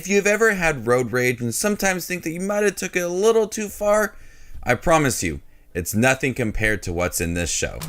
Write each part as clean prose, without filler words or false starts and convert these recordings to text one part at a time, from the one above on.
If you've ever had road rage and sometimes think that you might have took it a little too far, I promise you, it's nothing compared to what's in this show.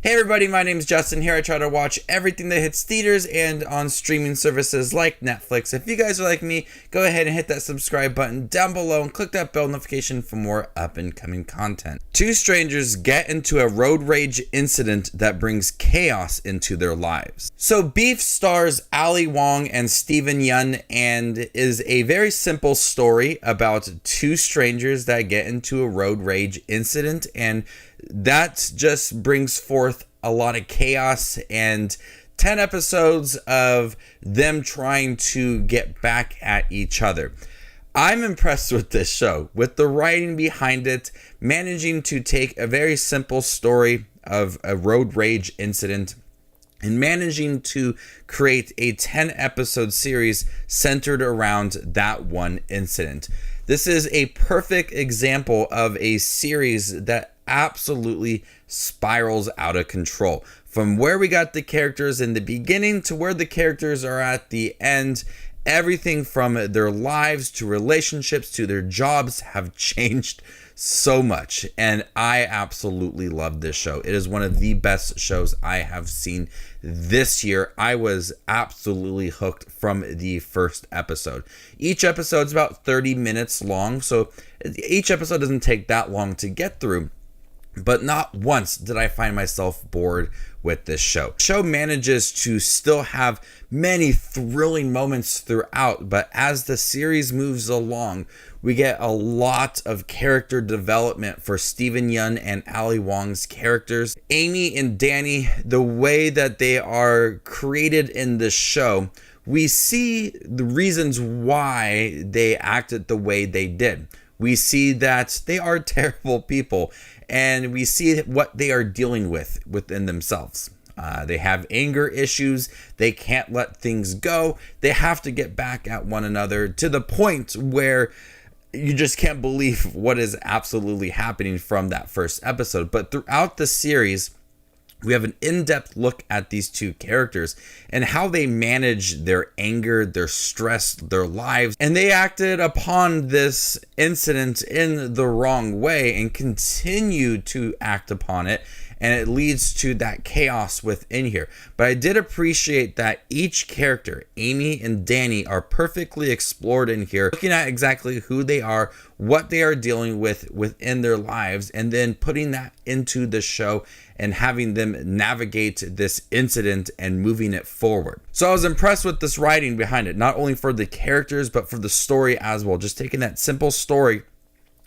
Hey everybody, my name is Justin. Here I try to watch everything that hits theaters and on streaming services like Netflix. If you guys are like me, go ahead and hit that subscribe button down below and click that bell notification for more up and coming content. Two strangers get into a road rage incident that brings chaos into their lives. So Beef stars Ali Wong and Yeun and is a very simple story about two strangers that get into a road rage incident, and that just brings forth a lot of chaos and 10 episodes of them trying to get back at each other. I'm impressed with this show, with the writing behind it, managing to take a very simple story of a road rage incident and managing to create a 10 episode series centered around that one incident. This is a perfect example of a series that absolutely spirals out of control. From where we got the characters in the beginning to where the characters are at the end, everything from their lives to relationships to their jobs have changed so much, and I absolutely love this show. It is one of the best shows I have seen this year. I was absolutely hooked from the first episode. Each episode is about 30 minutes long, so each episode doesn't take that long to get through. But not once did I find myself bored with this show. The show manages to still have many thrilling moments throughout, but as the series moves along, we get a lot of character development for Yeun and Ali Wong's characters. Amy and Danny, the way that they are created in this show, we see the reasons why they acted the way they did. We see that they are terrible people, and we see what they are dealing with within themselves. They have anger issues. They can't let things go. They have to get back at one another to the point where you just can't believe what is absolutely happening from that first episode. But throughout the series, we have an in-depth look at these two characters and how they manage their anger, their stress, their lives. And they acted upon this incident in the wrong way and continue to act upon it. And it leads to that chaos within here. But I did appreciate that each character, Amy and Danny, are perfectly explored in here, looking at exactly who they are, what they are dealing with within their lives, and then putting that into the show and having them navigate this incident and moving it forward. So I was impressed with this writing behind it, not only for the characters, but for the story as well. Just taking that simple story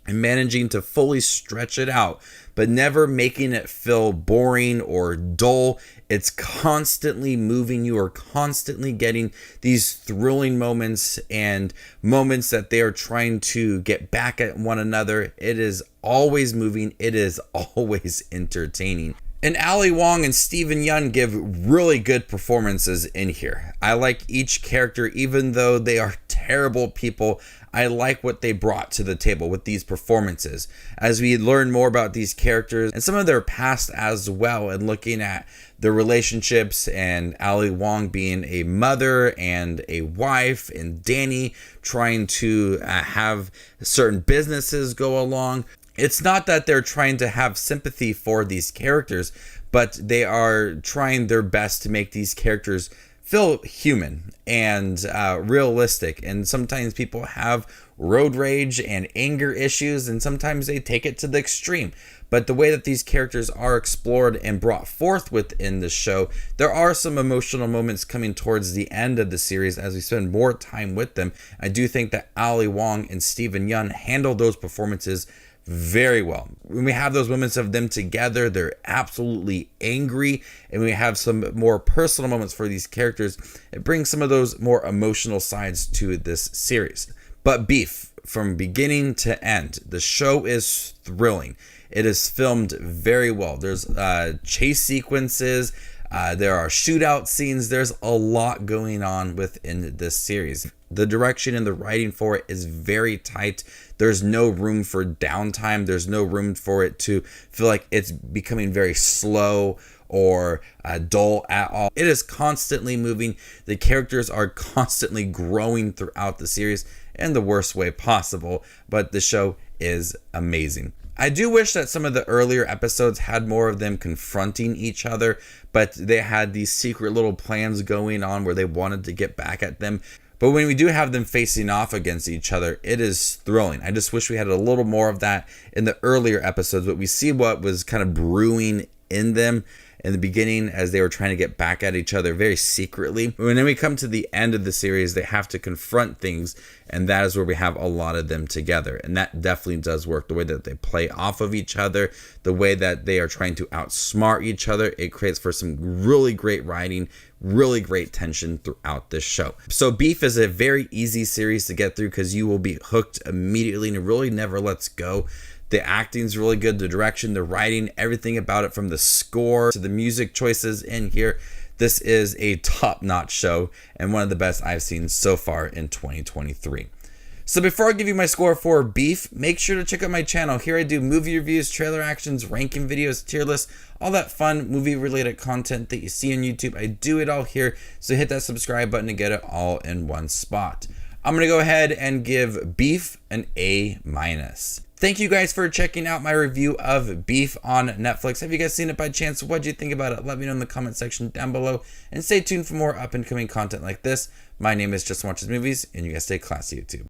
and managing to fully stretch it out, but never making it feel boring or dull. It's constantly moving. You are constantly getting these thrilling moments and moments that they are trying to get back at one another. It is always moving. It is always entertaining. And Ali Wong and Yeun give really good performances in here. I like each character, even though they are terrible people. I like what they brought to the table with these performances. As we learn more about these characters and some of their past as well, and looking at their relationships, and Ali Wong being a mother and a wife, and Danny trying to have certain businesses go along. It's not that they're trying to have sympathy for these characters, but they are trying their best to make these characters feel human and realistic. And sometimes people have road rage and anger issues, and sometimes they take it to the extreme. But the way that these characters are explored and brought forth within the show, there are some emotional moments coming towards the end of the series as we spend more time with them. I do think that Ali Wong and Yeun handle those performances very well. When we have those moments of them together, they're absolutely angry, and we have some more personal moments for these characters. It brings some of those more emotional sides to this series. But Beef, from beginning to end, the show is thrilling. It is filmed very well. There's chase sequences, there are shootout scenes. There's a lot going on within this series. The direction and the writing for it is very tight. There's no room for downtime. There's no room for it to feel like it's becoming very slow or dull at all. It is constantly moving. The characters are constantly growing throughout the series in the worst way possible, but the show is amazing. I do wish that some of the earlier episodes had more of them confronting each other, but they had these secret little plans going on where they wanted to get back at them. But when we do have them facing off against each other, it is thrilling. I just wish we had a little more of that in the earlier episodes, but we see what was kind of brewing in them in the beginning as they were trying to get back at each other very secretly. When then we come to the end of the series, they have to confront things, and that is where we have a lot of them together. And that definitely does work. The way that they play off of each other, the way that they are trying to outsmart each other, it creates for some really great writing, really great tension throughout this show. So Beef is a very easy series to get through because you will be hooked immediately and it really never lets go. The acting's really good, the direction, the writing, everything about it, from the score to the music choices in here. This is a top-notch show and one of the best I've seen so far in 2023. So before I give you my score for Beef, make sure to check out my channel. Here I do movie reviews, trailer actions, ranking videos, tier lists, all that fun movie-related content that you see on YouTube. I do it all here, so hit that subscribe button to get it all in one spot. I'm going to go ahead and give Beef an A-. Thank you guys for checking out my review of Beef on Netflix. Have you guys seen it by chance? What do you think about it? Let me know in the comment section down below. And stay tuned for more up and coming content like this. My name is Just Watches Movies, and you guys stay classy, YouTube.